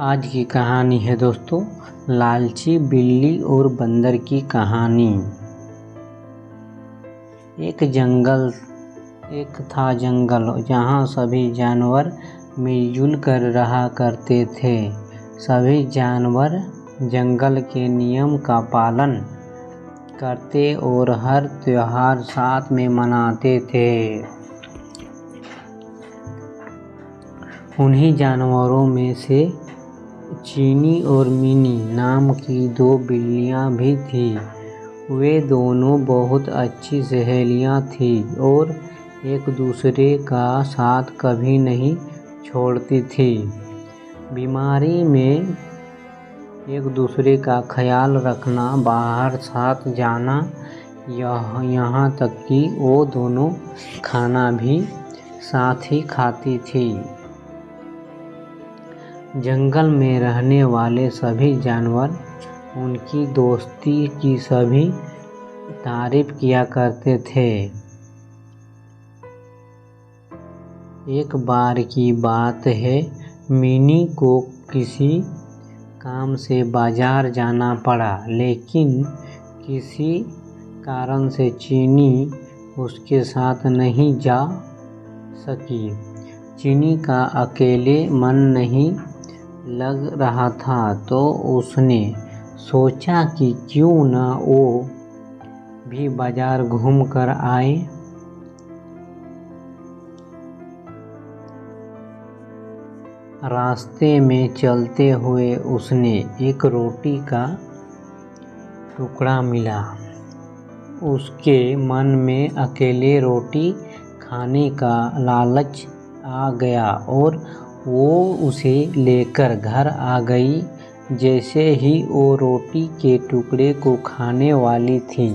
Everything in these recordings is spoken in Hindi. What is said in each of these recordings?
आज की कहानी है दोस्तों, लालची बिल्ली और बंदर की कहानी। एक था जंगल जहाँ सभी जानवर मिलजुल कर रहा करते थे। सभी जानवर जंगल के नियम का पालन करते और हर त्योहार साथ में मनाते थे। उन्हीं जानवरों में से चीनी और मिनी नाम की दो बिल्लियाँ भी थीं। वे दोनों बहुत अच्छी सहेलियाँ थीं और एक दूसरे का साथ कभी नहीं छोड़ती थीं। बीमारी में एक दूसरे का ख्याल रखना, बाहर साथ जाना, यहाँ तक कि वो दोनों खाना भी साथ ही खाती थीं। जंगल में रहने वाले सभी जानवर उनकी दोस्ती की सभी तारीफ किया करते थे। एक बार की बात है, मिनी को किसी काम से बाजार जाना पड़ा, लेकिन किसी कारण से चीनी उसके साथ नहीं जा सकी। चीनी का अकेले मन नहीं लग रहा था, तो उसने सोचा कि क्यों न वो भी बाजार घूम कर आए। रास्ते में चलते हुए उसने एक रोटी का टुकड़ा मिला। उसके मन में अकेले रोटी खाने का लालच आ गया और वो उसे लेकर घर आ गई। जैसे ही वो रोटी के टुकड़े को खाने वाली थी,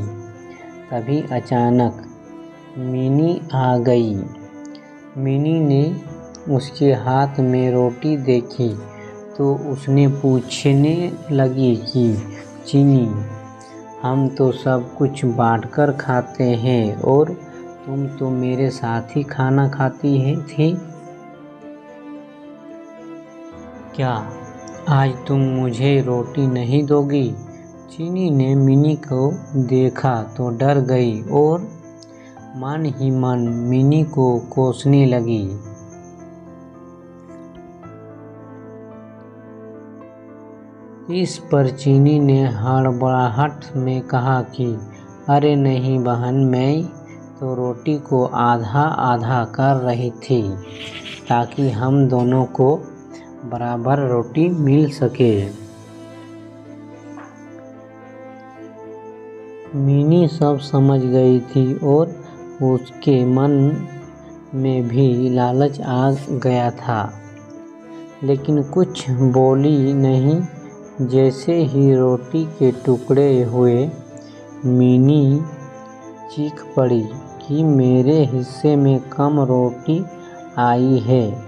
तभी अचानक मिनी आ गई। मिनी ने उसके हाथ में रोटी देखी तो उसने पूछने लगी कि चीनी, हम तो सब कुछ बांटकर खाते हैं और तुम तो मेरे साथ ही खाना खाती थी। क्या आज तुम मुझे रोटी नहीं दोगी? चीनी ने मिनी को देखा तो डर गई और मन ही मन मिनी को कोसने लगी। इस पर चीनी ने हड़बड़ाहट में कहा कि अरे नहीं बहन, मैं तो रोटी को आधा आधा कर रही थी ताकि हम दोनों को बराबर रोटी मिल सके। मिनी सब समझ गई थी और उसके मन में भी लालच आ गया था, लेकिन कुछ बोली नहीं। जैसे ही रोटी के टुकड़े हुए, मिनी चीख पड़ी कि मेरे हिस्से में कम रोटी आई है।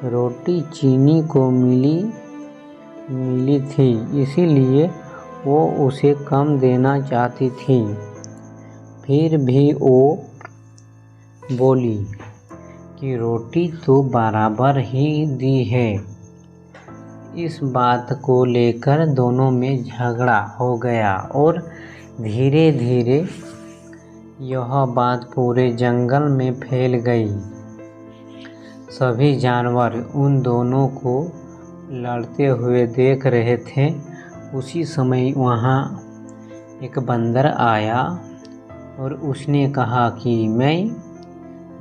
रोटी चीनी को मिली थी, इसीलिए वो उसे कम देना चाहती थी। फिर भी वो बोली कि रोटी तो बराबर ही दी है। इस बात को लेकर दोनों में झगड़ा हो गया और धीरे धीरे यह बात पूरे जंगल में फैल गई। सभी जानवर उन दोनों को लड़ते हुए देख रहे थे। उसी समय वहाँ एक बंदर आया और उसने कहा कि मैं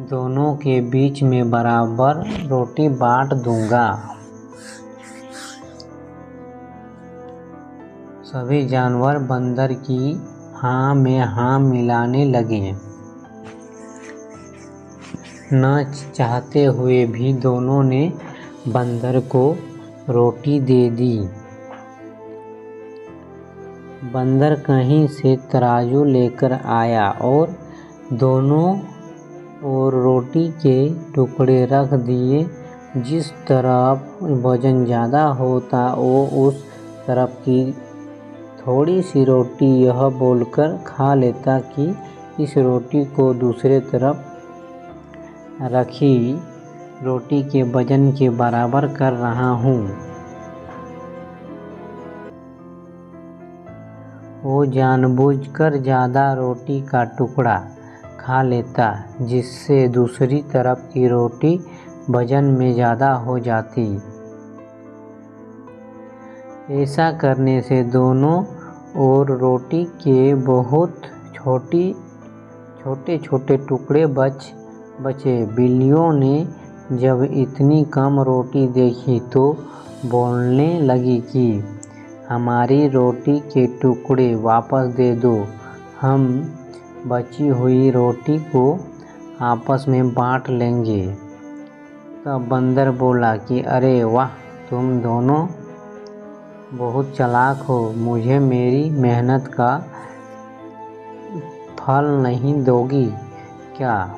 दोनों के बीच में बराबर रोटी बांट दूंगा। सभी जानवर बंदर की हाँ में हाँ मिलाने लगे। न चाहते हुए भी दोनों ने बंदर को रोटी दे दी। बंदर कहीं से तराजू लेकर आया और दोनों ओर रोटी के टुकड़े रख दिए। जिस तरफ वजन ज़्यादा होता वो उस तरफ की थोड़ी सी रोटी यह बोलकर खा लेता कि इस रोटी को दूसरे तरफ रखी रोटी के वजन के बराबर कर रहा हूँ। वो जानबूझकर ज़्यादा रोटी का टुकड़ा खा लेता, जिससे दूसरी तरफ की रोटी वजन में ज़्यादा हो जाती। ऐसा करने से दोनों ओर रोटी के बहुत छोटे छोटे टुकड़े बचे। बिल्लियों ने जब इतनी कम रोटी देखी तो बोलने लगी कि हमारी रोटी के टुकड़े वापस दे दो, हम बची हुई रोटी को आपस में बांट लेंगे। तब बंदर बोला कि अरे वाह, तुम दोनों बहुत चालाक हो, मुझे मेरी मेहनत का फल नहीं दोगी क्या?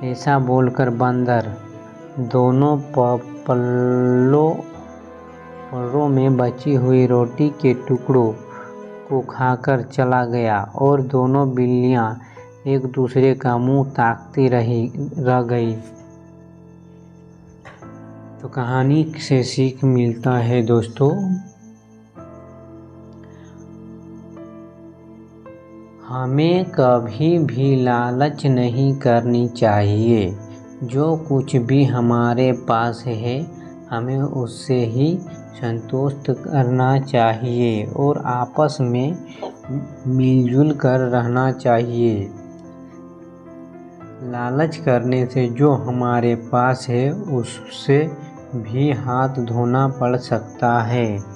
ऐसा बोलकर बंदर दोनों पल्लों में बची हुई रोटी के टुकड़ों को खाकर चला गया और दोनों बिल्लियां एक दूसरे का मुंह ताकती रह गई। तो कहानी से सीख मिलता है दोस्तों, हमें कभी भी लालच नहीं करनी चाहिए। जो कुछ भी हमारे पास है हमें उससे ही संतुष्ट करना चाहिए और आपस में मिलजुल कर रहना चाहिए। लालच करने से जो हमारे पास है उससे भी हाथ धोना पड़ सकता है।